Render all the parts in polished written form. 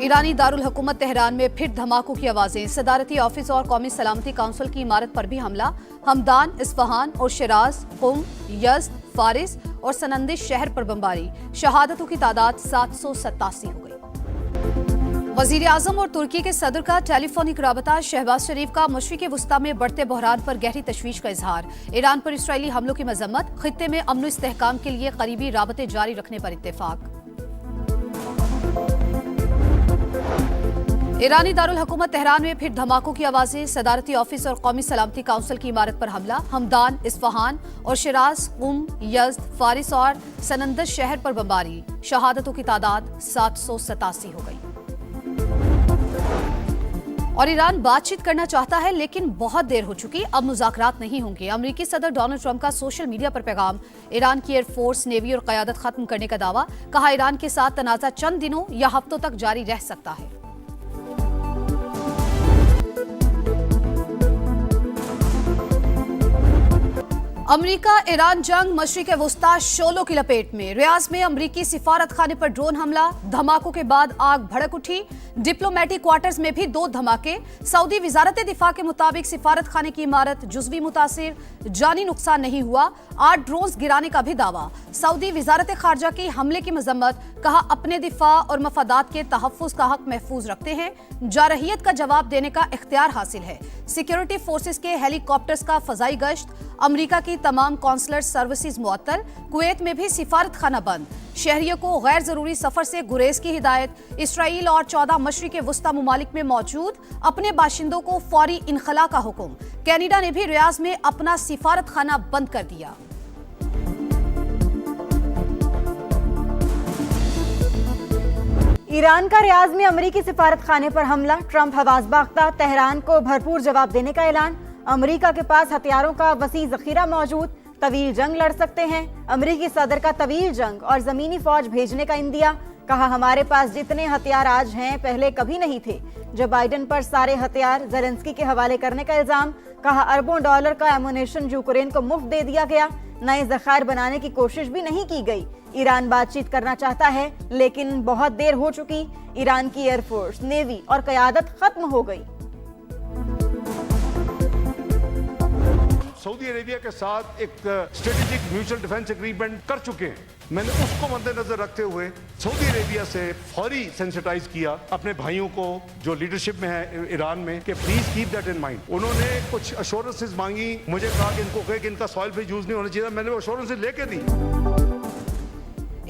ईरानी दारुल हुकूमत तेहरान में फिर धमाकों की आवाजें। सदारती ऑफिस और कौमी सलामती काउंसिल की इमारत पर भी हमला। हमदान, इस्फहान और शिराज, कुम, यज़्द, फारिस और सनंदिश शहर पर बमबारी। शहादतों की तादाद 787 हो गई। वजीर आजम और तुर्की के सदर का टेलीफोनिक राबता। शहबाज शरीफ का मशरिक़ वुस्ता में बढ़ते बहरान पर गहरी तशवीश का इजहार। ईरान पर इसराइली हमलों की मजम्मत। खित्ते में अमन इस्तेहकाम के लिए करीबी राबते जारी रखने पर इत्तेफाक। ईरानी दारुल हुकूमत तेहरान में फिर धमाकों की आवाजें। सदारती ऑफिस और कौमी सलामती काउंसिल की इमारत पर हमला। हमदान, इस्फहान और शिराज, कुम, यज़्द, फारिस और सनंदिश शहर पर बमबारी। शहादतों की तादाद 787 हो गई। और ईरान बातचीत करना चाहता है लेकिन बहुत देर हो चुकी, अब मुज़ाकरात नहीं होंगे। अमेरिकी सदर डोनाल्ड ट्रंप का सोशल मीडिया पर पैगाम। ईरान की एयरफोर्स, नेवी और क़यादत खत्म करने का दावा। कहा ईरान के साथ तनाज़ा चंद दिनों या हफ्तों तक जारी रह सकता है। अमेरिका ईरान जंग मशरिक़ वुस्ता शोलों की लपेट में। रियाज में अमेरिकी सिफारत खाने पर ड्रोन हमला। धमाकों के बाद आग भड़क उठी। डिप्लोमेटिक क्वार्टर्स में भी 2 धमाके। सऊदी वजारत दिफा के मुताबिक सिफारत खाने की इमारत जुज़वी मुतासिर, जानी नुकसान नहीं हुआ। 8 ड्रोन्स गिराने का भी दावा। सऊदी वजारत खारजा की हमले की मजम्मत। कहा अपने दिफा और मफादात के तहफ़्फ़ुज़ का हक महफूज रखते हैं। जारहियत का जवाब देने का इख्तियार हासिल है। सिक्योरिटी फोर्सेस के हेलीकॉप्टर्स का फजाई गश्त। अमेरिका की तमाम कॉन्सुलर सर्विसेज मुअत्तल। कुवैत में भी सिफारत खाना बंद। शहरियों को गैर जरूरी सफर से गुरेज की हिदायत। इसराइल और 14 मशरिक़ वुस्ता मुमालिक में मौजूद अपने बाशिंदों को फौरी इनखला का हुक्म। कैनेडा ने भी रियाज में अपना सिफारत खाना बंद कर दिया। ईरान का रियाज में अमेरिकी सिफारत खाने पर हमला। ट्रंप हवास बाख्ता, तेहरान को भरपूर जवाब देने का ऐलान। अमेरिका के पास हथियारों का वसी जखीरा मौजूद, तवील जंग लड़ सकते हैं। अमेरिकी सदर का तवील जंग और जमीनी फौज भेजने का इंदिया। कहा हमारे पास जितने हथियार आज हैं पहले कभी नहीं थे। जो बाइडेन पर सारे हथियार ज़ेलेंस्की के हवाले करने का इल्जाम। कहा अरबों डॉलर का एमुनेशन यूक्रेन को मुफ्त दे दिया गया। नए जखायर बनाने की कोशिश भी नहीं की गई। ईरान बातचीत करना चाहता है लेकिन बहुत देर हो चुकी। ईरान की एयरफोर्स, नेवी और क़यादत खत्म हो गई। सऊदी अरेबिया के साथ एक स्ट्रेटेजिक म्यूचुअल डिफेंस एग्रीमेंट कर चुके हैं। मैंने उसको मद्देनजर रखते हुए सऊदी अरेबिया से फौरी सेंसिटाइज किया अपने भाइयों को जो लीडरशिप में है ईरान में कि please keep that in mind. उन्होंने कुछ अश्योरेंसेस मांगी, मुझे कहा कि इनको कहे कि इनका सॉइल पे यूज नहीं होना चाहिए। मैंने वो अश्योरेंसेस लेके दी।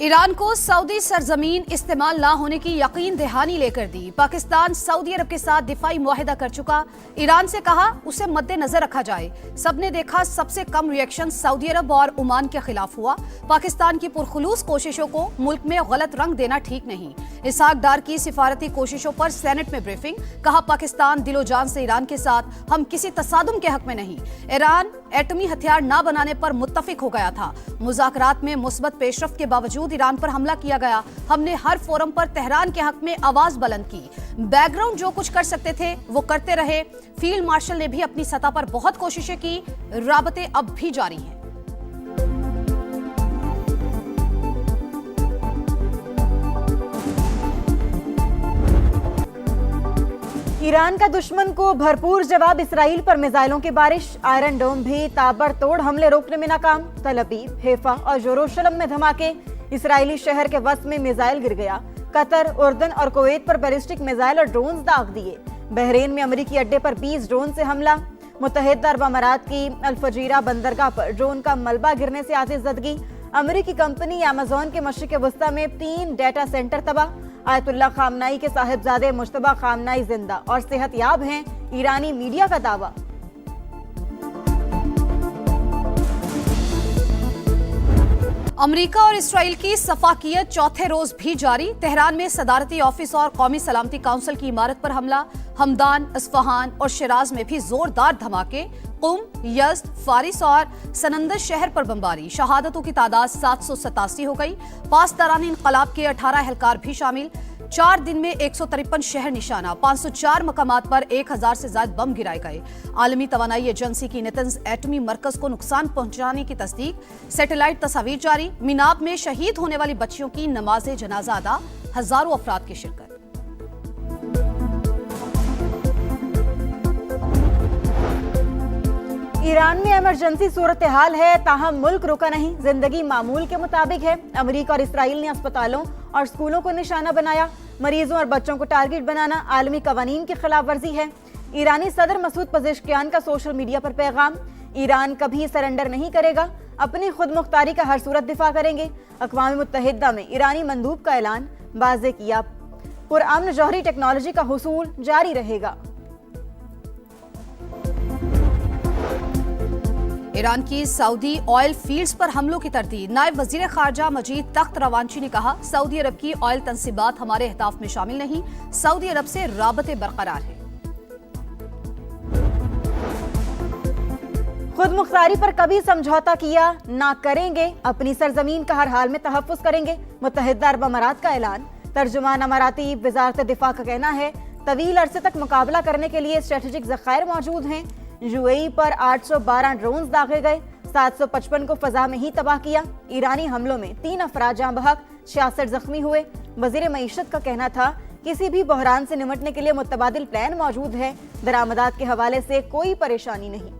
ईरान को सऊदी सरजमीन इस्तेमाल ना होने की यकीन दहानी लेकर दी। पाकिस्तान सऊदी अरब के साथ दिफाई मुआहिदा कर चुका। ईरान से कहा उसे मद्देनजर रखा जाए। सबने देखा सबसे कम रिएक्शन सऊदी अरब और ओमान के खिलाफ हुआ। पाकिस्तान की पुरखुलूस कोशिशों को मुल्क में गलत रंग देना ठीक नहीं। इसहाक डार की सिफारती कोशिशों पर सेनेट में ब्रीफिंग। कहा पाकिस्तान दिलो जान से ईरान के साथ, हम किसी तसादुम के हक में नहीं। ईरान एटमी हथियार न बनाने पर मुत्तफिक हो गया था। मुज़ाकरात में मुस्बत पेशरफ्त के बावजूद ईरान पर हमला किया गया। हमने हर फोरम पर तेहरान के हक में आवाज बुलंद की। बैकग्राउंड जो कुछ कर सकते थे वो करते रहे। फील्ड मार्शल ने भी अपनी सतह पर बहुत कोशिशें की। राबते अब भी जारी हैं। ईरान का दुश्मन को भरपूर जवाब। इसराइल पर मिसाइलों की बारिश। आयरन डोम भी ताबड़तोड़ हमले रोकने में नाकाम। तल अबीब, हैफा और यरूशलेम में धमाके। इसराइली शहर के वस्त में मिसाइल गिर गया। कतर, उर्दन और कुवैत पर बैलिस्टिक मिसाइल और ड्रोन्स दाग दिए। बहरीन में अमेरिकी अड्डे पर 20 ड्रोन से हमला। मुत्तहिदा अरब अमारात की अल फजीरा बंदरगाह पर ड्रोन का मलबा गिरने से आतिशज़दगी। अमेरिकी कंपनी अमेज़न के मशरिक़ वुस्ता में 3 डेटा सेंटर तबाह। आयतुल्लाह खामनाई के साहिबजादे मुश्तबा खामनाई जिंदा और सेहतयाब हैं, ईरानी मीडिया का दावा। अमेरिका और इसराइल की सफाकियत चौथे रोज भी जारी। तेहरान में सदारती ऑफिस और कौमी सलामती काउंसिल की इमारत पर हमला। हमदान, इस्फहान और शिराज में भी जोरदार धमाके। कुम, यज़्द, फारिस और सनंदिश शहर पर बमबारी। शहादतों की तादाद 787 हो गई। पासदारान इनकलाब के 18 एहलकार भी शामिल। 4 दिन में 153 शहर निशाना। 504 मकामात पर 1000 से ज्यादा बम गिराए गए। आलमी तवानाई एजेंसी की नेतंज एटमी मरकज को नुकसान पहुंचाने की तस्दीक। सैटेलाइट तस्वीर जारी। मिनाब में शहीद होने वाली बच्चियों की नमाज जनाजा अदा। हजारों अफराद की शिरकत। ईरान में इमरजेंसी सूरत हाल है, ताहम मुल्क रुका नहीं, जिंदगी मामूल के मुताबिक है। अमेरिका और इसराइल ने अस्पतालों और स्कूलों को निशाना बनाया। मरीजों और बच्चों को टारगेट बनाना आलमी कवानीन की खिलाफ वर्जी है। ईरानी सदर मसूद पजेश्कियान का सोशल मीडिया पर पैगाम, ईरान कभी सरेंडर नहीं करेगा, अपनी खुद मुख्तारी का हर सूरत दिफा करेंगे। अक़वाम मुत्तहिदा में ईरानी मंदूब का ऐलान, वाज़े किया पुरअमन जौहरी टेक्नोलॉजी का हुसूल जारी रहेगा। ईरान की सऊदी ऑयल फील्ड्स पर हमलों की तरदीद। नायब वजीर खारजा मजीद तख्त रवांची ने कहा, सऊदी अरब की ऑयल तंसीबात हमारे अहदाफ में शामिल नहीं, सऊदी अरब से राबते बरकरार है। खुद मुख्तारी पर कभी समझौता किया ना करेंगे, अपनी सरजमीन का हर हाल में तहफ़्फ़ुज़ करेंगे। मुत्तहिदा अरब अमारात का ऐलान। तर्जुमान अमाराती वज़ारत दिफा का कहना है, तवील अरसे तक मुकाबला करने के लिए स्ट्रेटेजिक ज़खायर मौजूद हैं। यूएई पर 812 ड्रोन्स दागे गए, 755 को फजा में ही तबाह किया। ईरानी हमलों में 3 अफराद जाँ बहक, 66 जख्मी हुए। वज़ीर मईशत का कहना था, किसी भी बहरान से निमटने के लिए मुतबादिल प्लान मौजूद है, दरामदात के हवाले से कोई परेशानी नहीं।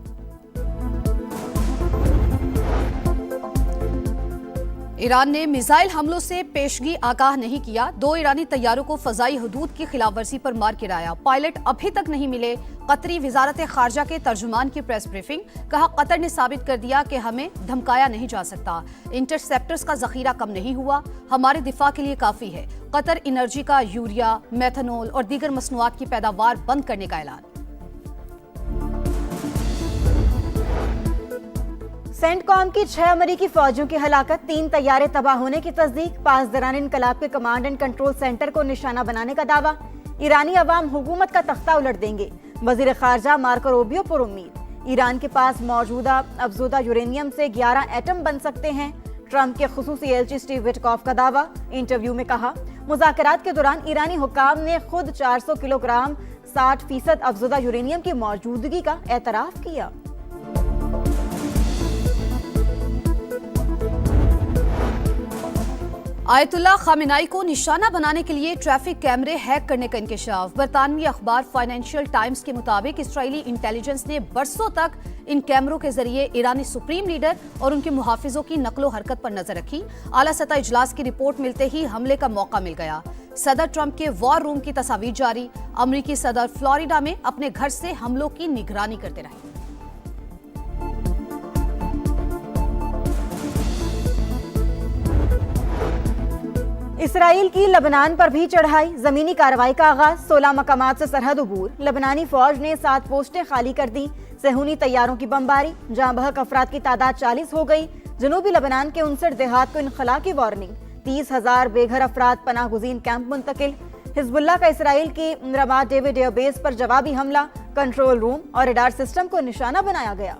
ईरान ने मिसाइल हमलों से पेशगी आगाह नहीं किया। 2 ईरानी तैयारों को फजाई हदूद की खिलाफवर्जी पर मार गिराया। पायलट अभी तक नहीं मिले। कतरी वजारत खारजा के तर्जुमान की प्रेस ब्रीफिंग, कहा कतर ने साबित कर दिया कि हमें धमकाया नहीं जा सकता। इंटरसेप्टर्स का जखीरा कम नहीं हुआ, हमारे दिफा के लिए काफी है। कतर एनर्जी का यूरिया, मेथनॉल और दीगर मसनूआत की पैदावार बंद करने का ऐलान। सेंटकॉम की 6 अमेरिकी फौजियों की हलाकत, 3 तैयारे तबाह होने की तस्दीक। 5 दौरान इनकलाब के कमांड एंड कंट्रोल सेंटर को निशाना बनाने का दावा। ईरानी अवाम हुकूमत का तख्ता उलट देंगे, वजीर खारजा मार्को रूबियो पुरुम्मीद। ईरान के पास मौजूदा अफजूदा यूरेनियम से 11 एटम बन सकते हैं। ट्रंप के खुसूसी एलची स्टीव विटकॉफ का दावा। इंटरव्यू में कहा, मुज़ाकरात के दौरान ईरानी हुक्काम ने खुद 400 किलोग्राम 60% अफजूदा यूरेनियम की मौजूदगी का एतराफ किया। आयतुल्लाह खामेनाई को निशाना बनाने के लिए ट्रैफिक कैमरे हैक करने का इंकशाफ। बरतानवी अखबार फाइनेंशियल टाइम्स के मुताबिक इसराइली इंटेलिजेंस ने बरसों तक इन कैमरों के जरिए ईरानी सुप्रीम लीडर और उनके मुहाफिजों की नकलो हरकत पर नजर रखी। आला सतह इजलास की रिपोर्ट मिलते ही हमले का मौका मिल गया। सदर ट्रंप के वॉर रूम की तस्वीर जारी। अमरीकी सदर फ्लोरिडा में अपने घर से हमलों की निगरानी करते रहे। इसराइल की लबनान पर भी चढ़ाई, जमीनी कार्रवाई का आगाज। 16 मकामात से सरहद अबूर। लबनानी फौज ने 7 पोस्टें खाली कर दी। सेहूनी तैयारों की बमबारी, जहां बहक अफराद की तादाद 40 हो गई। जनूबी लबनान के 59 देहात को इनखला की वार्निंग। 30,000 बेघर अफराद पनाह गुज़ीन कैंप मुंतकिल। हिजबुल्लाह का इसराइल की रमात डेविड एयरबेस पर जवाबी हमला। कंट्रोल रूम और रडार सिस्टम को निशाना बनाया गया।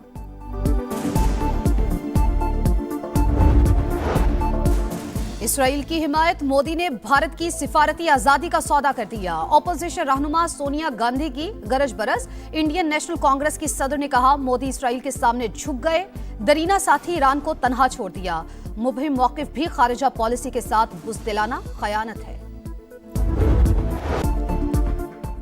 इसराइल की हिमायत, मोदी ने भारत की सिफारती आजादी का सौदा कर दिया। ऑपोजिशन रहनुमा सोनिया गांधी की गरज बरस। इंडियन नेशनल कांग्रेस की सदर ने कहा, मोदी इसराइल के सामने झुक गए, दरीना साथी ईरान को तनहा छोड़ दिया। मुबहिम मौकिफ भी खारिजा पॉलिसी के साथ बुज़दिलाना खयानत है।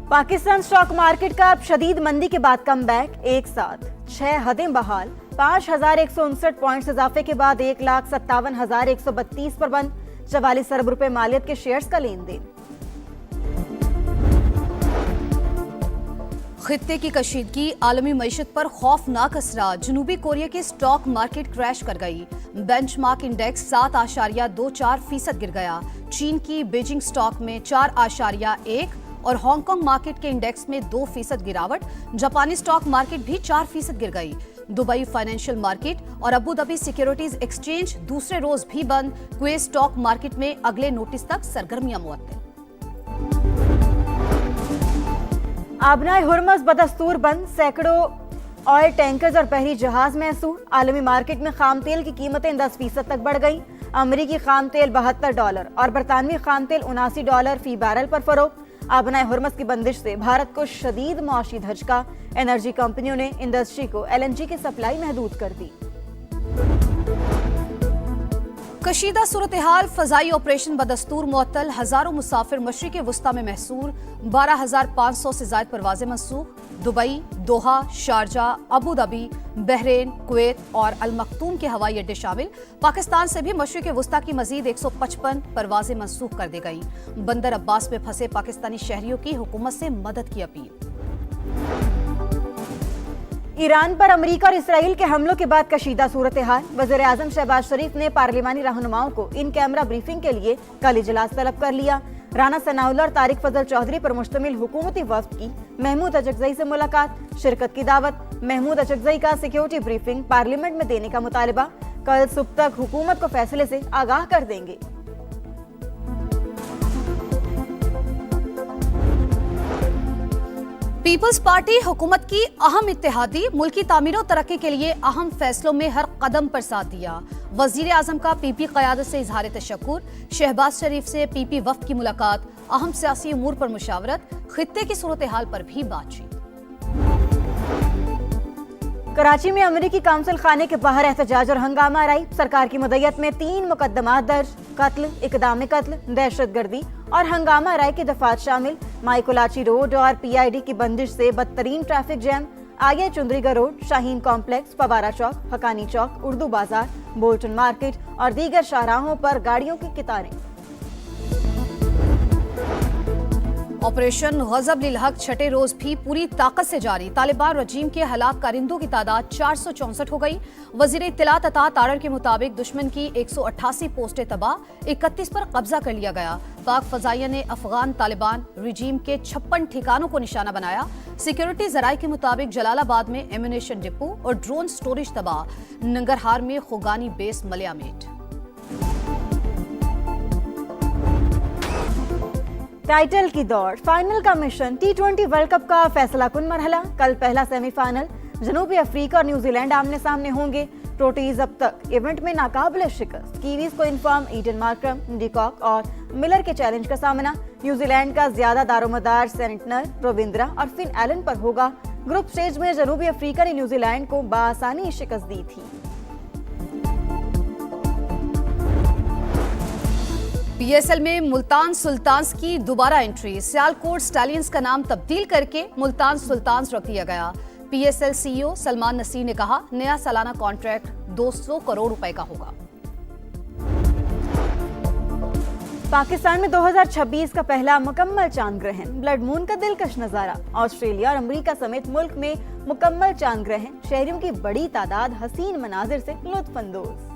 पाकिस्तान स्टॉक मार्केट का अब शदीद मंदी के बाद कम बैक। एक साथ 6 हदें बहाल। 5,159 पॉइंट्स इजाफे के बाद 1,57,132 पर बंद। 44 अरब रुपए मालियत के शेयर्स का लेन देन। खित्ते की कशीदगी, आलमी मईशत पर खौफनाक असरात। जनूबी कोरिया की स्टॉक मार्केट क्रैश कर गई। बेंचमार्क इंडेक्स 7.24% गिर गया। चीन की बीजिंग स्टॉक में 4.1 और हांगकांग मार्केट के इंडेक्स में 2% गिरावट। जापानी स्टॉक मार्केट भी 4% गिर गई। दुबई फाइनेंशियल मार्केट और अबू धाबी सिक्योरिटीज एक्सचेंज दूसरे रोज भी बंद। कुवैत स्टॉक मार्केट में अगले नोटिस तक सरगर्मियां मुअत्तल। आबनाए हुर्मज़ बदस्तूर बंद। सैकड़ों ऑयल टैंकर्स और बहरी जहाज महसूर। आलमी मार्केट में खाम तेल की कीमतें 10% तक बढ़ गई। अमरीकी खाम तेल $72 और बरतानवी खाम तेल $79 फी बैरल पर फरोख्त। आबनाए हुर्मज़ की बंदिश से भारत को शदीद मुआशी धचका। एनर्जी कंपनियों ने इंडस्ट्री को LNG की सप्लाई महदूद कर दी। कशीदा सूरत हाल, फजाई ऑपरेशन बदस्तूर मुअत्तल, हजारों मुसाफिर मशरिक वुस्ता में महसूर, 12,500 से ज्यादा परवाजें मनसूख। Dubai, Doha, Sharjah, Abu Dhabi, Bahrain, Kuwait और अल मखतूम के हवाई अड्डे शामिल। पाकिस्तान से भी मशरिक वुस्ता की मजीद 155 परवाजें मनसूख कर दी गईं। बंदर अब्बास में फंसे पाकिस्तानी शहरियों की हुकूमत से मदद की अपील। ईरान पर अमेरिका और इसराइल के हमलों के बाद कशीदा सूरत हाल। वज़ीर आज़म शहबाज शरीफ ने पार्लिमानी रहनुमाओं को इन कैमरा ब्रीफिंग के लिए कल इजलास तलब कर लिया। राना सनाउल्लाह और तारिक फजल चौधरी पर मुश्तमिल हुकूमती वफ्द की महमूद अचकजई से मुलाकात, शिरकत की दावत। महमूद अचकजई का सिक्योरिटी ब्रीफिंग पार्लियामेंट में देने का मुतालबा। कल सुबह तक हुकूमत को फैसले से आगाह कर देंगे। पीपल्स पार्टी हुकूमत की अहम इत्तेहादी, मुल्की तामीर और तरक्की के लिए अहम फैसलों में हर कदम पर साथ दिया। वजीर आजम का पीपी क़यादत से इजहार तशक्कुर। शहबाज शरीफ से पीपी वफ्द की मुलाकात, अहम सियासी उमूर पर मुशावरत, खित्ते की सूरत हाल पर भी बातचीत। कराची में अमेरिकी काउंसिल खाने के बाहर एहतजाज और हंगामा आराई। सरकार की मदयत में 3 मुकदमात दर्ज, कत्ल, इक़दाम कत्ल, दहशतगर्दी और हंगामा आराई की दफात शामिल। माइकोलाची रोड और पीआईडी की बंदिश से बदतरीन ट्रैफिक जैम। आगे चुंदरीगढ़ रोड, शाहीन कॉम्प्लेक्स, फवारा चौक, हकानी चौक, उर्दू बाजार, बोल्टन मार्केट और दीगर शाहराहों पर गाड़ियों की कतारें। ऑपरेशन गजब लिल हक छठे रोज भी पूरी ताकत से जारी। तालिबान रजीम के हलाक कारिंदों की तादाद 464 हो गई। वजीर इत्तलात अता तारर के मुताबिक दुश्मन की 188 पोस्टें तबाह, 31 पर कब्जा कर लिया गया। पाक फजाइया ने अफगान तालिबान रजीम के 56 ठिकानों को निशाना बनाया। सिक्योरिटी जराये के मुताबिक जलालाबाद में एम्यूनेशन डिपो और ड्रोन स्टोरेज तबाह। नंगरहार में खुगानी बेस मलियामेट। टाइटल की दौड़, फाइनल का मिशन। T20 वर्ल्ड कप का फैसला कुन मरहला। कल पहला सेमीफाइनल, जनूबी अफ्रीका और न्यूजीलैंड आमने सामने होंगे। प्रोटीज अब तक इवेंट में नाकाबिल शिकस्त। कीवीज को इन्फॉर्म ईडन मार्क्रम, डिकॉक और मिलर के चैलेंज का सामना। न्यूजीलैंड का ज्यादा दारोमदार सेंटनर, रविंद्रा और फिन एलन पर होगा। ग्रुप स्टेज में जनूबी अफ्रीका ने न्यूजीलैंड को बासानी शिकस्त दी थी। पीएसएल में मुल्तान सुल्तान्स की दोबारा एंट्री। सियालकोट स्टैलियंस का नाम तब्दील करके मुल्तान सुल्तान्स रख दिया गया। पीएसएल सीईओ सलमान नसीर ने कहा, नया सालाना कॉन्ट्रैक्ट 200 करोड़ रुपए का होगा। पाकिस्तान में 2026 का पहला मुकम्मल चांद ग्रहण, ब्लड मून का दिलकश नजारा। ऑस्ट्रेलिया और अमेरिका समेत मुल्क में मुकम्मल चांद ग्रहण, शहरियों की बड़ी तादाद हसीन मनाजिर से लुत्फ अंदोज।